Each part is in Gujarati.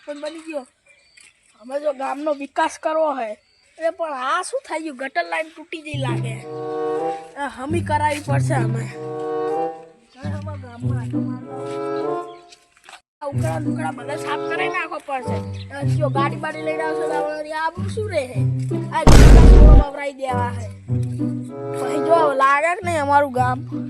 સરપંચ બની ગયો અમે જો ગામનો વિકાસ કરવો હે એ પણ આ શું થઈ ગયું ગટર લાઈન તૂટી ગઈ લાગે હમી કરાવી પડશે અમે ગામમાં ઉકળા લુકડા બધા સાફ કરાવી નાખવો પડશે જો ગાડી બાડી લઈને આવશે તો આ શું રહે આ વપરાઈ દેવા હે પછી જો લાગે કે નહીં અમારું ગામ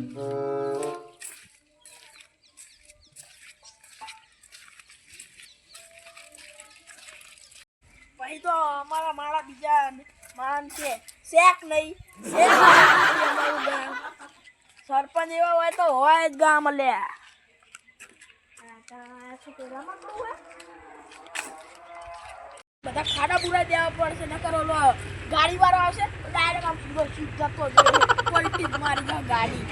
પછી તો અમારા માળા બીજા માન છે શેક નહીં અમારું ગામ સરપંચ એવા હોય તો હોય જ ગામ લે બધા ખાડા પૂરા દેવા પડશે નકર ઓલો ગાડી વાળો આવશે ડાયરેક્ટ આમ પૂરો સીટ જતો પલટી મારી જાય ગાડી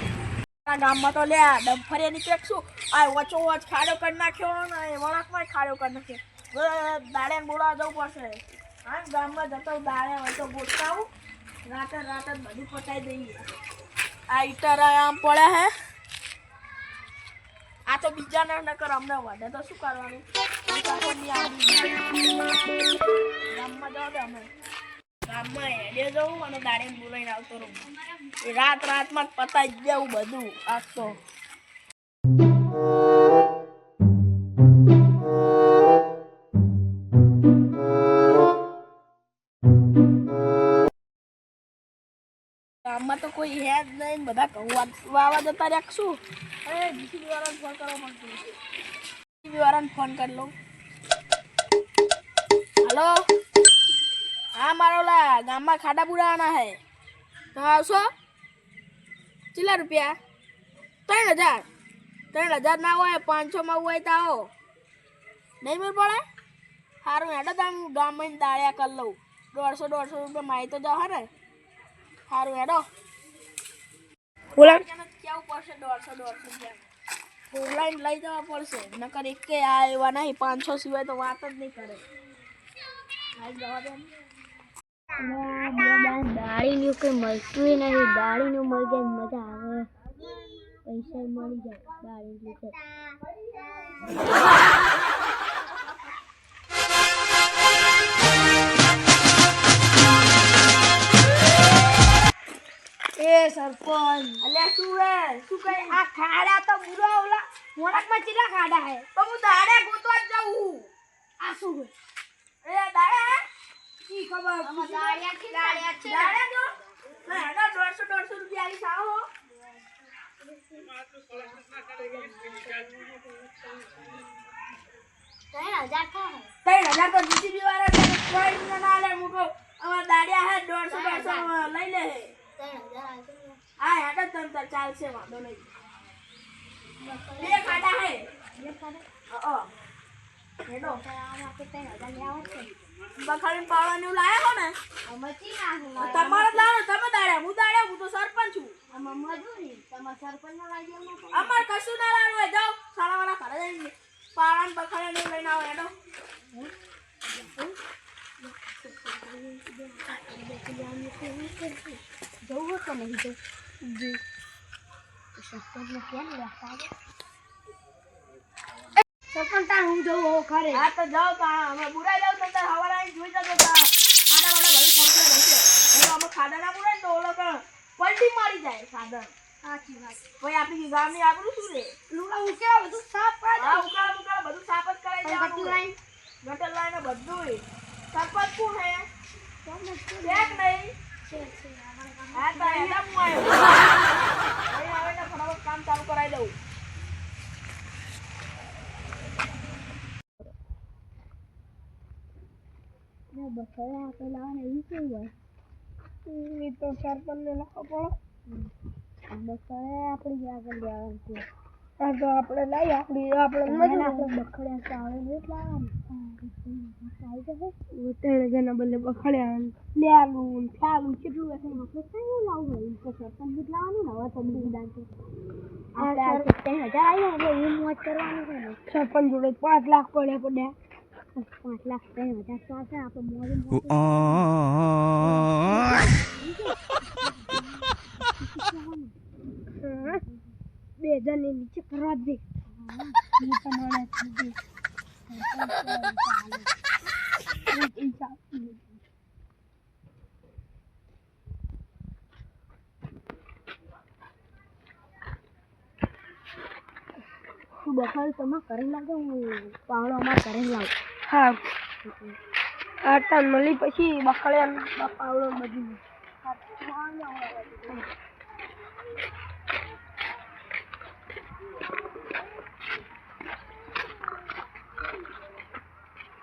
ગામમાં તો લે ડમ્ફરે નીકળે શું આ વચો વચ ખાડો કરી નાખ્યો ને વળાકમાં ખાડો કરી નાખ્યો દાડે બોલાવા જવું પડશે હા ગામમાં જતો દાડે હોય તો ગોઠવાવું રાતે રાતે બધું પતાવી દઈએ આ ઈટર આમ પડે હે આ તો બીજા ના નકર અમને વધે તો શું કરવાનું ગામમાં જાવ દે અમે ગામમાં હેડે જવું અને દાડે બોલાઈને આવતો રહું રાતમાં જ પતાવી દેવું બધું આજ તો ગામમાં તો કોઈ હે જ નહીં બધા ઘઉં વાવા જતા રાખશું અરે જીસીબી વાળાને ફોન કરવા માંગતું જીસીબી વાળાને ફોન કરી લઉં હલો હા મારો ઓલા ગામમાં ખાડા પુરાવાના હે તો આવશો કેટલા રૂપિયા 3000 ના હોય 500 હોય તો આવો નહીં મેળ પડે સારું હેડો તો હું ગામમાં દાળિયા કરી લઉં 150 રૂપિયા મારી તો જાઓ ને સારું હેડો કેવું પડશે 150 રૂપિયા ઓનલાઈન લઈ જવા પડશે નકર એક આ એવા નહીં 500 સિવાય તો વાત જ નહીં કરે દાળીનું કંઈ મળતું નહીં દાળીનું મળી જાય મજા આવે પૈસા મળી જાય દાળી સરપંચ અલ્યા શું કઈ આ ખાડા તો બુરો ઓલા મોણકમાં ચીલા ખાડા હે તો હું દાડે ગોતવા જ જાઉં આ શું એ દાડે કી ખબર આમાં દાડિયા છે દાડે જો ના 150 રૂપિયા આલી સાહો હજાર તો જીસીબી વાળા કોઈ ના લે મુકો આમાં દાડિયા હે 150 લઈ લે હા હેડો તમ તો ચાલશે વાંધો નહીં બે ખાડા હે હેડો બખાડીને પાવાનું લાયા હો ને તમારે લાવો તમે દાડ્યા હું તો સરપંચ છું અમારે કશું ના લાવવું હોય જાઓ સાડાવાળા ઘરે જઈને પાળાને બખાડીને લઈને આવો હેડો જવું તો નહીં તો જી સરપંચને કેમ રાખતા સરપંચ તા હું જવું ખરે હા તો જાઓ તા અમે બુરાઈ જાવ તો હવારા આવીને જોઈ જજો તા ખાડાવાળા ભરી કમ્પ્લેટ હશે હવે અમે ખાડા ના બુરાય તો ઓલો પણ પલટી મારી જાય સાધન સાચી વાત ભાઈ આપણી ગામની આબરૂ શું રે લુગડા ઉકેલા બધું સાફ કરાય હા ઉકાળા બધું સાફ જ કરાઈ દેવાનું ગટર લાઈન બધું સરપંચ કોણ હે એક નહીં હા તો એના હું આવ્યો હવે ને ફટાફટ કામ ચાલુ કરાવી દઉં બકરા પેલા એવું કેવું હોય એ તો સરપંચને લાવો પડે બકરા આપણી આગળ જવાનું છે હા તો આપણે લઈ આપણે બખડ્યા ચાવડે લાવવાનું તેના બદલે બખડ્યા લેલું ખ્યાલું કેટલું આપણે કયું લાવવું હોય તો સરપંચ લાવવાનું ને હવે તો બીજા આપણે 3000 આવ્યા એટલે એ મોજ કરવાનું છે ને સરપંચ જોડે 5 લાખ પડ્યા 5 લાખ 3000 તો છે આપણે મોજ બે હજાર નીચે કરવા જ દે બખાડું તમે કરી લાગે હું પાવડો અમારે કરી લાવું. હા આટા મળી પછી બખડ્યા પાવડો બધું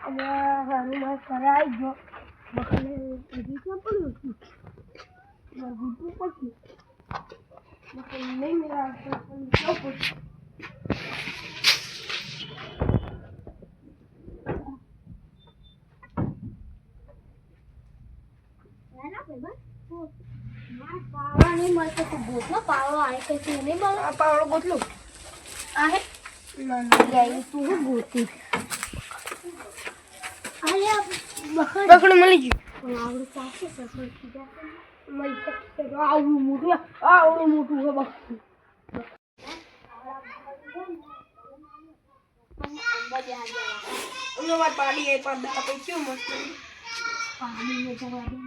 અને હારું મારે ઘરે આવી ગયો બખડે હજી ક્યાં પડ્યું હતું મારે ગુજવું પછી બખડે નહીં મેળવતો પણ ક્યાં પડ્યું પાવડા નહીં મળતો તો ગોતલો પાવડો આવે કઈ તું નહીં મળે. આ પાવડો ગોતલું આવે તું હું ગોતી બખડું મળી ગયું આવડું ચાલશે સસર કીધા મળી જશે આવડું મોટું છે બખડું અમે વાત પાડી એ પર દા પૈ ક્યું મસ્ત પાણી જવા દે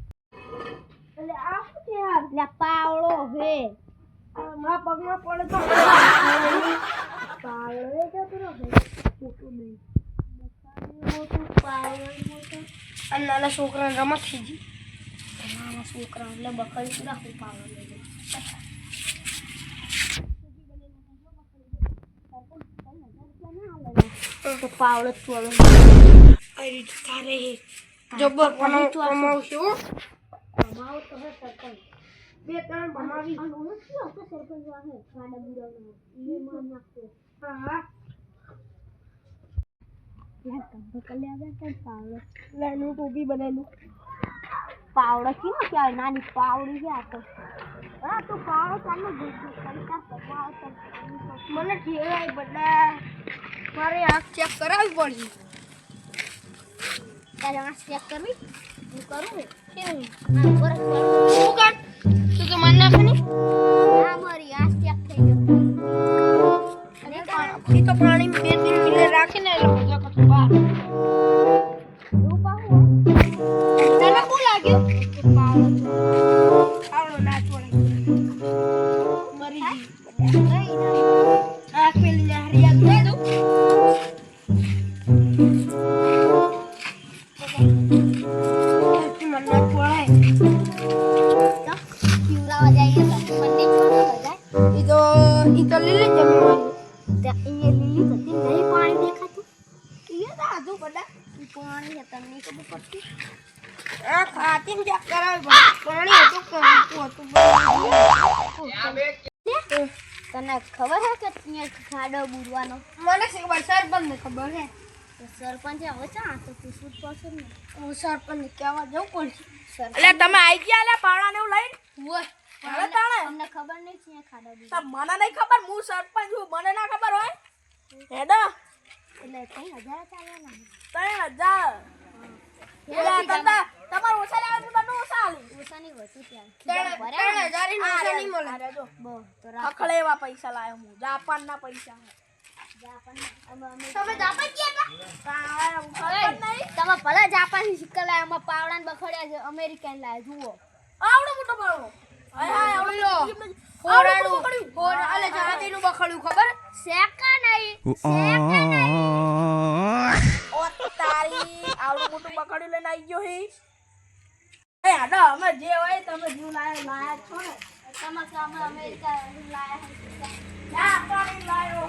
એટલે આ શું છે યાર પાવડો હે મારા પગમાં પડે તો પાવડો એ જતો રહે મોટું નહીં મોટું પાવડો મોટું અને નાના છોકરાને રમત થઈ ગઈ નાના છોકરા એટલે બકરી રાખું પાવડો લઈ તો પાવડો થોડો આ રીતે તારે જબર કમાવશું કમાવો તો હે સરપંચ બે ત્રણ બનાવી અને ઓલો શું હતો સરપંચ વાહે ગાડા બુરાનો ઈ માર નાખતો હા યાર કંબો કલે આવ્યા તો પાવડો લાઈનું ટોપી બનાવેલું પાવડો છે ને ક્યાં નાની પાવડી છે આ તો હા તું પાવડો ચાલને ગોતું ખાલી તાર પાવડો મને ઠેરાય બધા મારે આંખ ચેક કરાવવી પડશે તારે આ ચેક કરવી હું કરું ને કેવું ના બરફ શું કાઢ તું તો મને નાખે નહીં આ મારી આ ચેક થઈ ગયું એ તો પાણી બે ત્રણ મિનિટ રાખીને એટલે મજા કરતો બહાર એવું પાવું તને શું લાગ્યું પાવડો આવડો નાચવાનો મરી ગઈ નહીં આંખ પેલી લહેરિયા દે દો મને નાચવાય પીવડાવા જઈએ તો મને છોડવા જાય ઈ તો લીલી જમવાની ત્યાં અહીંયા લીલી થતી નહીં પાણી દેખાતું ઈ સાધુ બધા ઈ પાણી છે તમને નહીં ખબર પડતી આ ખાતીને ચેક કરાવી પાણી હતું કે હતું તને ખબર છે કે અહીંયા ખાડો બુરવાનો મને ખબર સરપંચને ખબર છે તો સરપંચે હવે ચા તો પૂછવું જ પડશે ને હું સરપંચને કહેવા જવું પડશે સરપંચ એટલે તમે આવી ગયા લે પાવડા ને એવું લઈને હોય હવે તાણે તમને ખબર નહીં છે ખાડો બુરવાનો તો મને નહીં ખબર હું સરપંચ છું મને ના ખબર હોય હેડો એટલે 3000 ચાલવાના 3000 તમારે ઓછા લાવે તો તમે ઓછા આલી ઓછાની વધુ ત્યાં 3000 ની ઓછા નહીં મળે બહુ તો રાખ અખળે એવા પૈસા લાવ્યો હું જાપાનના પૈસા તમે જાપાન ગયા સરપંચ નહીં તમે ભલે જાપાની સિક્કા લાયા એમાં પાવડાને બખડ્યા છે અમેરિકન લાયા જુઓ આવડો મોટો પાવડો હાય હાય આવડો હોરાડું હોરાલે જાતીનું બખડ્યું ખબર શેકા નહીં ઓ તારી આવડું મોટું બકડ્યું લઈને આવી ગયો હે એ આડો અમે જે હોય તમે જીવ લાયા છો ને તમે કે અમે અમેરિકા લાયા ના પાણી લાયો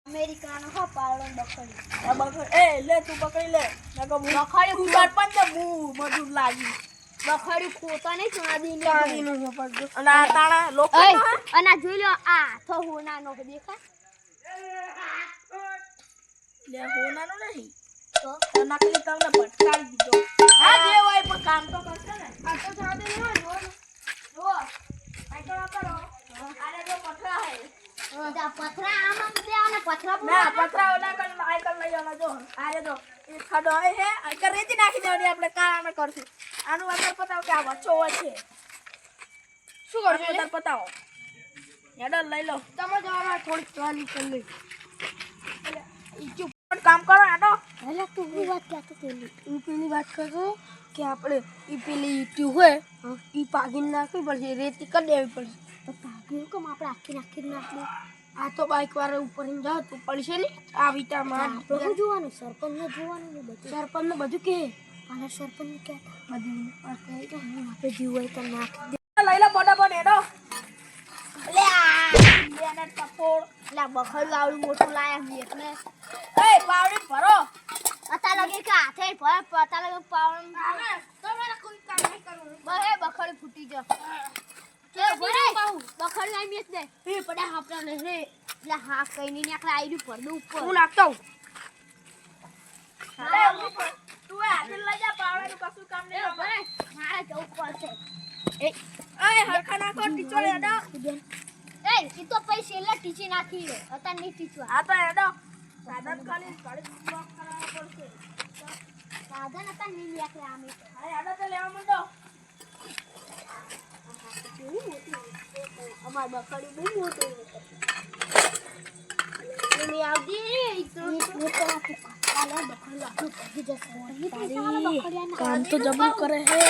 અમેરિકાનો હો પાવડો બખડ્યો આ બકડ એ લે તું પકડી લે નકો હું બખડ્યું તું સરપંચ ને હું મજૂર લાગી બખડ્યું ખોતા નહીં ચાંદીને ચાંદીનું સપડ અને આ તાણા લોકો અને આ જોઈ લો આ હાથો હોનાનો દેખાય લે હોનાનો નહીં તો તો નકલી તમને ભટકાડી દીધો હા જે હોય પણ કામ તો કરશે ને આ તો સાદે ન હોય જો આ તો કરો આને જો પથરા હે પથરા આમાં દે અને પથરા ના પથરા ઓલા કર આઈકલ લઈ આવો જો આરે જો એ ખડો હે આઈકલ રેતી નાખી દેવાની આપણે કાળામાં કરશું આનું અસર પતાવ કે આ વચ્ચો છે શું કરશો તાર પતાવો હેડર લઈ લો તમે જવાના થોડીક ચાલી કરી લે ઈચ્છું પણ કામ કરો હેડો એટલે તું શું વાત કહેતો પેલી હું પેલી વાત કરતો કે આપણે પેલી ટ્યુબ હોય એ પાગીને નાખવી પડશે રેતી કરી દેવી પડશે તો પાગી કેમ આપણે આખી નાખી આ તો બાઇક વાળા ઉપર જાવ તો પડશે ને આ વિટામાં આપણે શું જોવાનું સરપંચને જોવાનું ને બધું સરપંચને બધું કે અને સરપંચને કે બધું આપણે જીવ હોય તો નાખી લઈ લો ફટાફટ હેડો લે બેને ટપોડ એટલે બખડું આવડું મોટું લાયા છે એટલે એ પાવડી ભરો પતા લગે કે હાથે ભર પતા લગે પાવન તમારે કોઈ કામ નહીં કરવું બહે બખડ ફૂટી જો કે ભરે બખડ લાઈ મેસ દે એ પડ્યા આપડા ને રે એટલે હા કઈ નહીં આખલા આઈડું પડું ઉપર હું નાખતો તું હાથે લઈ જા પાવડાનું કશું કામ નહીં ભરે મારે જવું પડશે એ હરખા નાખો ટીચર હેડો એ ઈ તો પૈસે એટલે ટીચી નાખી રે અતા નહીં ટીચવા આ તો હેડો સાધન ખાલી ગાડી બ્લોક કરાવવા પડશે સાધન અતા નહીં આખલે આમે હા હેડો તો લેવા માંડો અમાર બખડી બહુ મોટું એની આવડી તો કામ તો જબરું કરે હે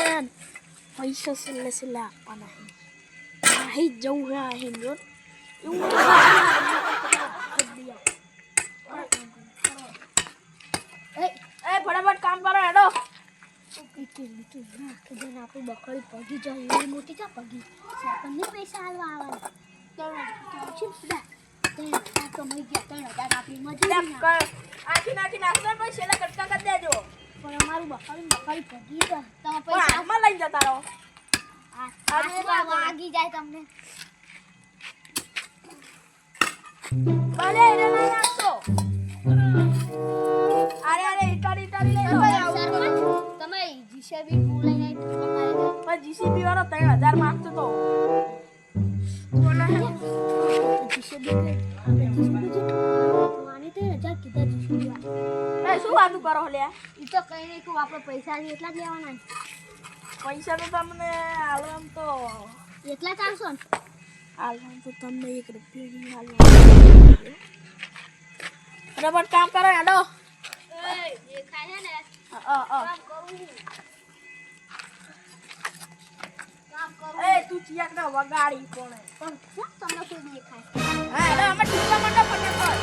પૈસા સિલ્લે સિલ્લે આપવાના હે આહી જવું હે આહી જો એ ફટાફટ કામ કરો હેડો આપણે બકડી પગી જાય એવી મોટી કા પગી સરપંચને પૈસા હાલવા આવવાના કમાઈ ગયા 3000 આપી મજૂરી આખી નાખી નાખતો પછી છેલ્લા કટકા કરી દેજો પણ અમારું બકડી પગી જાય તમે પણ પૈસા હાથમાં લઈ જતા રહો વાગી જાય તમને ભલે એને લઈ નાખતો અરે ઇટાડી લઈ લો તમે જીસીબી બોલાઈને પણ જીસીબી વાળો 3000 માંગતો તો જીસીબી માની 3000 કીધા જીસીબી એ શું વાતું કરો લ્યા ઈ તો કઈ નહીં કે આપણે પૈસા છે એટલા જ લેવાના પૈસા તો તમને આલવામ તો એટલા ચાલશો ને આલવામ તો તમને 1 રૂપિયો નહીં આલવામ બરાબર કામ કરો હેડો દેખાય છે ને કામ કરું એ તું ચિયાક ના વગાડી કોણે પણ શું તમને કોઈ દેખાય હા હેડો અમે ટીચા મંડો ફટાફટ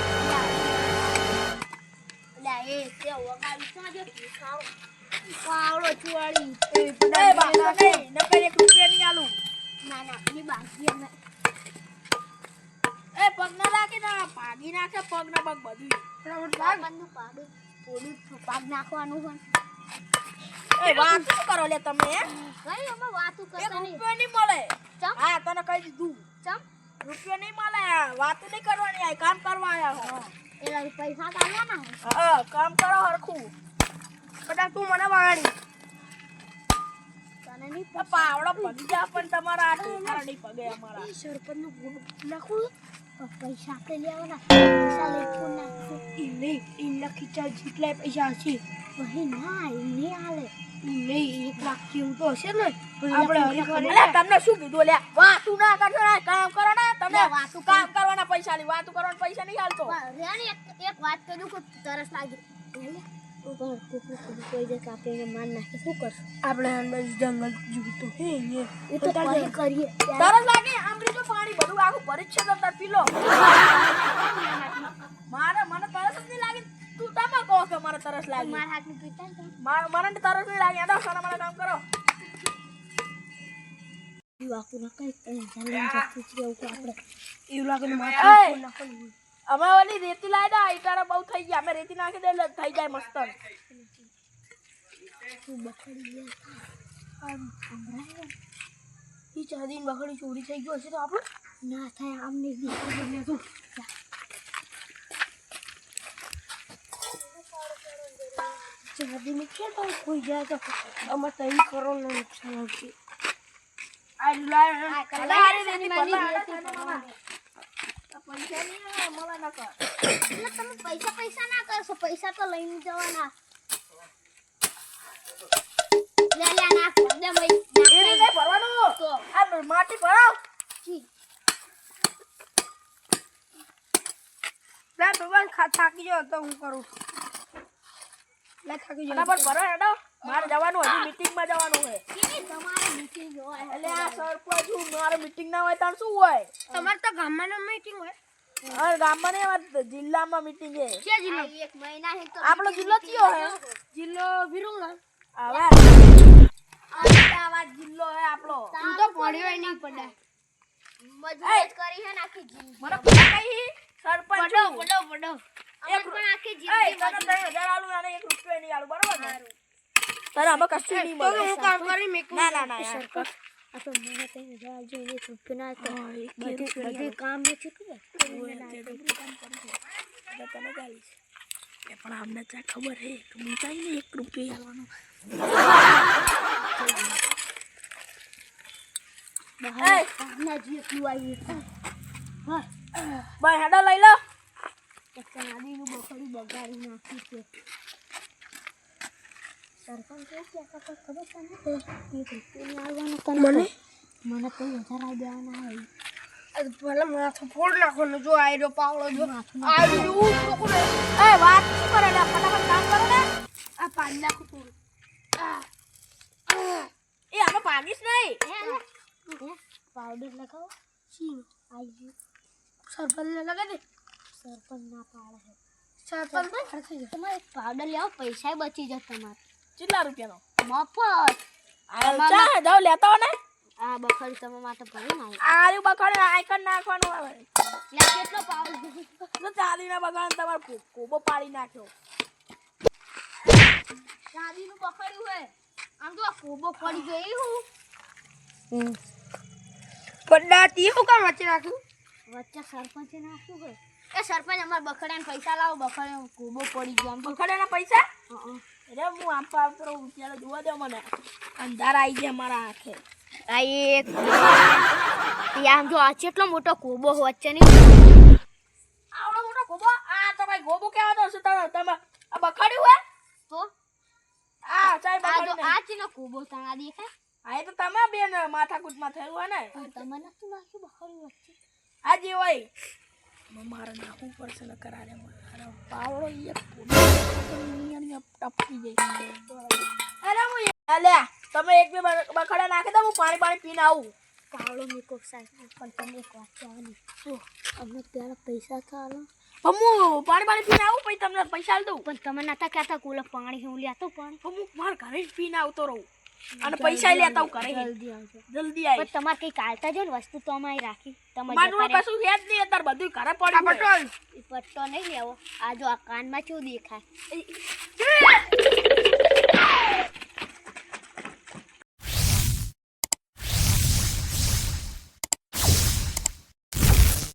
લે એ તે વગાડી તો જો ખાવ પાવડો ચુવાડી એ બાપા નહીં નકર 1 રૂપિયો નહીં આલું ના ની બાકી અમે એ પગ ના રાખી ના પાડી નાખે પગ ના પગ બધું પાગનું પાડું થોડું પાગ નાખવાનું હોય એ વાત શું કરો લે તમે હે કઈ અમે વાતું 1 કરતા નહીં રૂપિયો નહીં મળે ચમ હા તને કહી દીધું ચમ રૂપિયો નહીં મળે વાતું નહીં કરવાની આ કામ કરવા આયા હો એલા પૈસા કાઢવાના હા કામ કરો હરખું બધા તું મને વાળી તને નહીં પાવડો પડી જા પણ તમારા આ ટોકરા નહીં પગે અમારા સરપંચનું ગુણ નાખું પૈસા આપણે લેવાના પૈસા લઈ ફોન નાખું ઇન્ના ખીચા જેટલા પૈસા હશે વહી ના એ નહીં હાલે નહીં 1 લાખ જેવું તો હશે ને આપણે અરે તમને શું કીધું લે વાતું ના કરજો ને કામ કરો ને તમે વાતું કામ કરવાના પૈસા ની વાતું કરવાના પૈસા નહીં હાલતો રેણી એક વાત કરું કે તરસ લાગી કોઈ જગ્યા આપણે માન નાખે શું કરશું આપણે અંદર જંગલ જીવતો હે એ તો પછી કરીએ તરસ લાગે આમરી તો પાણી બધું આખું ભરી છે તો પી લો મને તરસ જ નહીં લાગે તું તમે કહો કે મને તરસ લાગે મારા હાથનું પીતા ને મને તરસ નહીં લાગે આડો સારા મને કામ કરો વાકુ ના કઈ જાણે જતું છે એવું આપણે એવું લાગે ને અમે ઓલી રેતી લાવી દા ઈટારા બહુ થઈ ગયા અમે રેતી નાખી દે એટલે થઈ જાય મસ્ત તું બકડી ગયા ઈ ચાંદીની બકડી ચોરી થઈ ગયો હશે તો આપણે ના થાય આમને દીકરી તું ચાંદીની કે તો કોઈ જાય તો અમે 3 કરોડ નું નુકસાન આવશે આ લાય પૈસા નહીં મળે ના કર એટલે તમે પૈસા ના કરશો પૈસા તો લઈને જવાના લે લે નાખ દે મઈ એ રીતે ભરવાનું તો આ માટી ભરાવ લે ભગવાન થાકી ગયો તો હું કરું લે થાકી ગયો ફટાફટ ભરો હેડો મારે જવાનું હજી મીટિંગમાં જવાનું છે કેની તમારે મીટિંગ હોય એટલે આ સરપંચ હું મારે મીટિંગ ના હોય તાર શું હોય તમારે તો ગામમાં મીટિંગ હોય અરે ગામમાં નહીં અમારે જિલ્લામાં મીટિંગ છે કે જિલ્લો એક મહિના હે તો આપણો જિલ્લો કયો હે જિલ્લો વિરુંગા હવે અમદાવાદ જિલ્લો હે આપણો તું તો પડ્યો નહીં પડે મજબૂત કરી હે નાખી જિંદગી મને પતા કઈ સરપંચ પડો છું. પડો પડો એક પણ આખી એય, જિંદગી તને 3,000 આલું અને 1 રૂપિયો નહીં આલું બરોબર ને તારે આમાં કશું નહીં તો મળે હું કામ કરી મેકું ના ના ના યાર આ તો મને કઈ હજાર જો એ રૂપિયા ના તો હા, એક બધું રૂપિયા બધું કામ ને છે કે તને ચાલીસ એ પણ અમને ત્યાં ખબર હે કે મીઠાઈ ને 1 રૂપિયો આલવાનો એય, ના જી એટલું આવી હા ભાઈ હેડો લઈ લો એક નાદીનું બકરી બગાડી નાખી છે સરપંચ શું કહેતા હતા ખબર તને એક રૂપિયાની આવવાનું તને મને તો 1000 આવી દેવાના હોય અરે ભલે માથું ફોડ નાખવાનું જો આયરો પાવડો જો આયરો એવું છોકરો એ વાત શું કરે લે ફટાફટ કામ કરો ને આ પાડ નાખું થોડું એ આમાં પાડીશ નહીં પાવડર લગાવો સી આવી સરપંચને લગાવી દે સરપંચ ના પાડે સરપંચ તમારે પાવડર લેવો પૈસા બચી જાય તમારે કેટલા રૂપિયાનો મફત આ ચા જાવ લેતા હો ને આ બકરી તમે માટે ભરી નાખી આર્યું બખાડે આઈકન નાખવાનું આવે લે કેટલો પાવડર તો ચાંદીના બગાડ તમારે કોબો પાડી નાખ્યો ચાંદીનું પકડ્યું હે આમ તો આ કોબો પડી ગઈ હું પડ્ડાતી હું કામ વચ્ચે રાખ્યું વચ્ચે સરપંચે નાખ્યું હોય એ સરપંચ અમાર બકડાને પૈસા લાવો બકડે કોબો પડી ગયો આમ તો બખાડેના પૈસા હં અરે હું આમ આવતો રહું ત્યારે જોવા દે મને અંધાર આવી જાય મારા આંખે આ એક આમ જો આ કેટલો મોટો કોબો વચ્ચે નહીં આવડો મોટો ગોબો આ તો ભાઈ ગોબો કેવા તો તમે આ બખાડ્યું હે તો આ ચાય આ જો બખાડ્યું આ ચીનો કોબો તણા દેખાય આ એ તો તમે બેન માથાકૂટમાં થયેલું હે ને પણ તમે નતું નાખ્યું બકરી વચ્ચે આ જે હોય મારે નાખવું પડશે ને કરારે મારે પાવડો એક ટપકી જાય અરે હું અલ્યા તમે એક બે બખાડા નાખી દો હું પાણી પીને આવું કાવળો મેકો સાહેબ પણ તમે એક વાત કહેવાની શું અમને ત્યારે પૈસા તો આલો હું પાણી પીને આવું પછી તમને પૈસા આલ દઉં પણ તમે નતા કહેતા કોલો પાણી હું લેતો પણ હું મારા ઘરે જ પીને આવતો રહું અને પૈસા લેતા હું ઘરે જલ્દી આવજો જલ્દી આવી પણ તમારે કઈ કાલતા જો ને વસ્તુ તો અમારી રાખી તમે મારું કશું છે જ નહીં અત્યારે બધું ઘરે પડ્યું પટ્ટો નહીં લેવો આ જો આ કાનમાં શું દેખાય